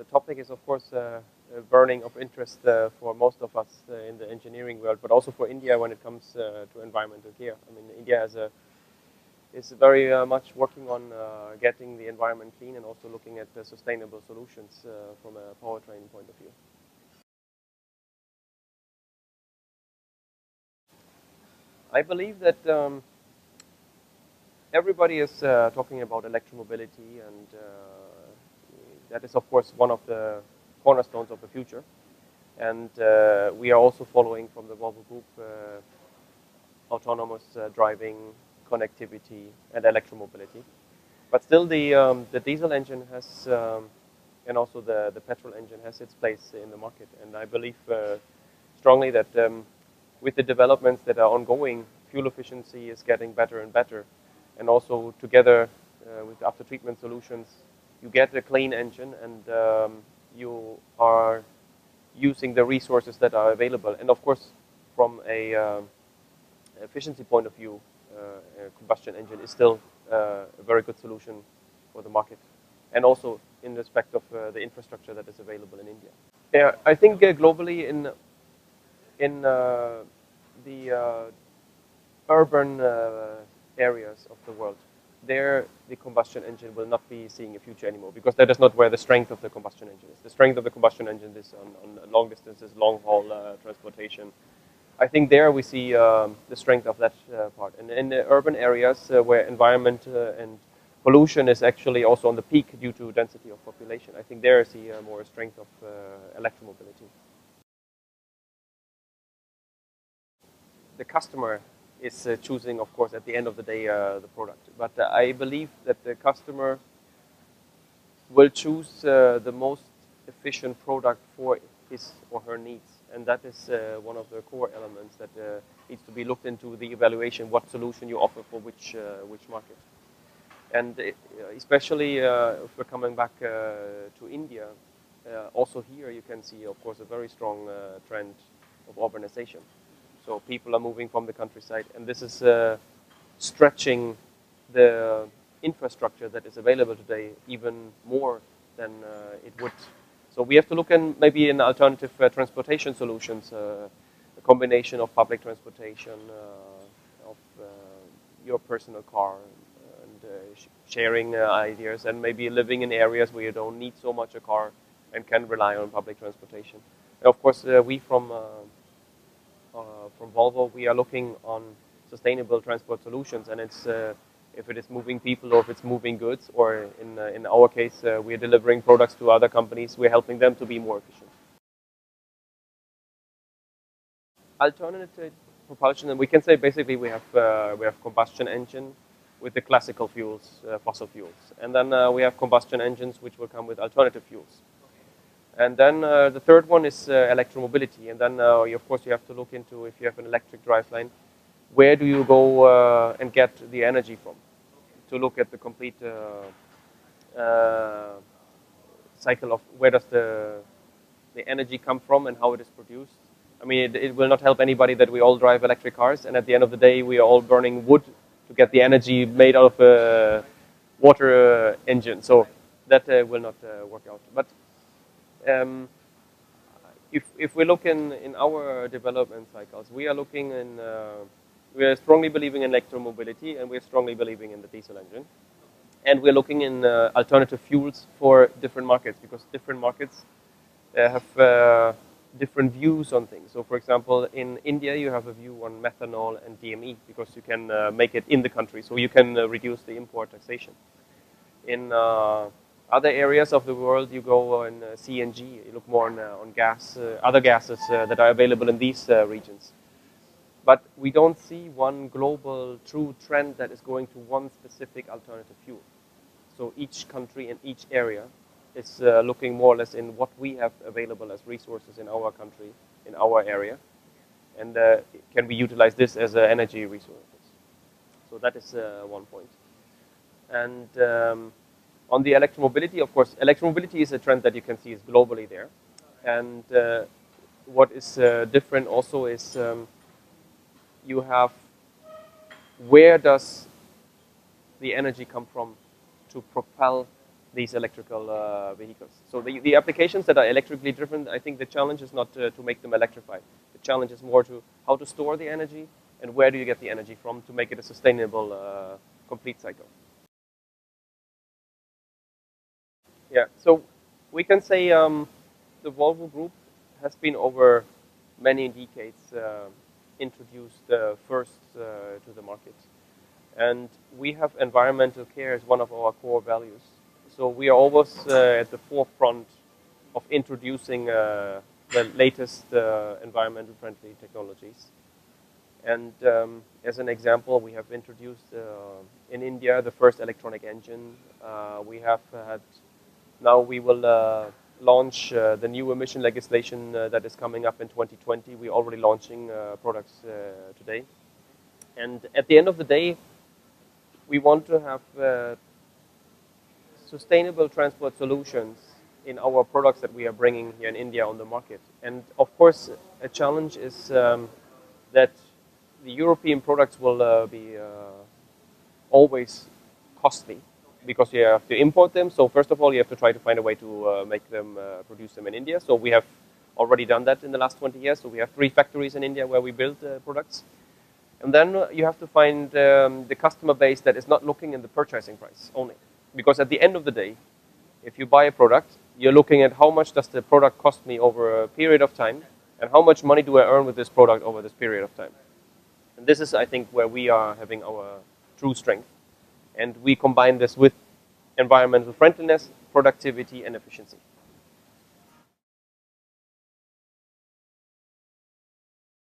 the topic is, of course, burning of interest for most of us in the engineering world, but also for India when it comes to environmental care. I mean, India is very much working on getting the environment clean and also looking at sustainable solutions from a powertrain point of view. I believe that everybody is talking about electromobility, and that is, of course, one of the cornerstones of the future. And we are also following from the Volvo Group autonomous driving, connectivity, and electromobility. But still, the diesel engine has, and also the petrol engine has its place in the market. And I believe strongly that with the developments that are ongoing, fuel efficiency is getting better and better. And also together with after-treatment solutions, you get a clean engine, and you are using the resources that are available. And of course, from a efficiency point of view, a combustion engine is still a very good solution for the market. And also in respect of the infrastructure that is available in India. Yeah, I think globally in the urban areas of the world, there the combustion engine will not be seeing a future anymore, because that is not where the strength of the combustion engine is. The strength of the combustion engine is on long distances, long haul transportation. I think there we see the strength of that part. And in the urban areas where environment and pollution is actually also on the peak due to density of population, I think there I see more strength of electromobility. The customer is choosing, of course, at the end of the day, the product. But I believe that the customer will choose the most efficient product for his or her needs. And that is one of the core elements that needs to be looked into the evaluation, what solution you offer for which market. And especially if we're coming back to India, also here you can see, of course, a very strong trend of urbanization. So people are moving from the countryside, and this is stretching the infrastructure that is available today even more than it would. So we have to look in maybe in alternative transportation solutions, a combination of public transportation, of your personal car, and sharing ideas, and maybe living in areas where you don't need so much a car and can rely on public transportation. And of course, we from Volvo, we are looking on sustainable transport solutions, and it's if it is moving people or if it's moving goods, or in our case, we are delivering products to other companies, we're helping them to be more efficient. Alternative propulsion, and we can say basically we have combustion engine with the classical fuels, fossil fuels, and then we have combustion engines which will come with alternative fuels. And then the third one is electromobility. And then, of course, you have to look into, if you have an electric driveline, where do you go and get the energy from? To look at the complete cycle of where does the energy come from and how it is produced. I mean, it will not help anybody that we all drive electric cars, and at the end of the day, we are all burning wood to get the energy made out of a water engine. So that will not work out. But if we look in our development cycles, we are looking in, we are strongly believing in electromobility, and we are strongly believing in the diesel engine. And we're looking in alternative fuels for different markets, because different markets have different views on things. So for example, in India, you have a view on methanol and DME, because you can make it in the country, so you can reduce the import taxation. In other areas of the world, you go on CNG, you look more on gas, other gases that are available in these regions. But we don't see one global true trend that is going to one specific alternative fuel. So each country and each area is looking more or less in what we have available as resources in our country, in our area, and can we utilize this as energy resources. So that is one point. And on the electromobility, of course, electromobility is a trend that you can see is globally there. And what is different also is you have, where does the energy come from to propel these electrical vehicles. So the applications that are electrically driven, I think the challenge is not to make them electrified. The challenge is more to how to store the energy and where do you get the energy from to make it a sustainable complete cycle. Yeah, so we can say the Volvo Group has been over many decades introduced first to the market. And we have environmental care as one of our core values. So we are always at the forefront of introducing the latest environmental friendly technologies. And as an example, we have introduced in India the first electronic engine. We have had, now we will launch the new emission legislation that is coming up in 2020. We're already launching products today. And at the end of the day, we want to have sustainable transport solutions in our products that we are bringing here in India on the market. And of course, a challenge is that the European products will be always costly because you have to import them. So first of all, you have to try to find a way to make them, produce them in India. So we have already done that in the last 20 years. So we have 3 factories in India where we build products. And then you have to find the customer base that is not looking in the purchasing price only. Because at the end of the day, if you buy a product, you're looking at how much does the product cost me over a period of time, and how much money do I earn with this product over this period of time. And this is, I think, where we are having our true strength. And we combine this with environmental friendliness, productivity, and efficiency.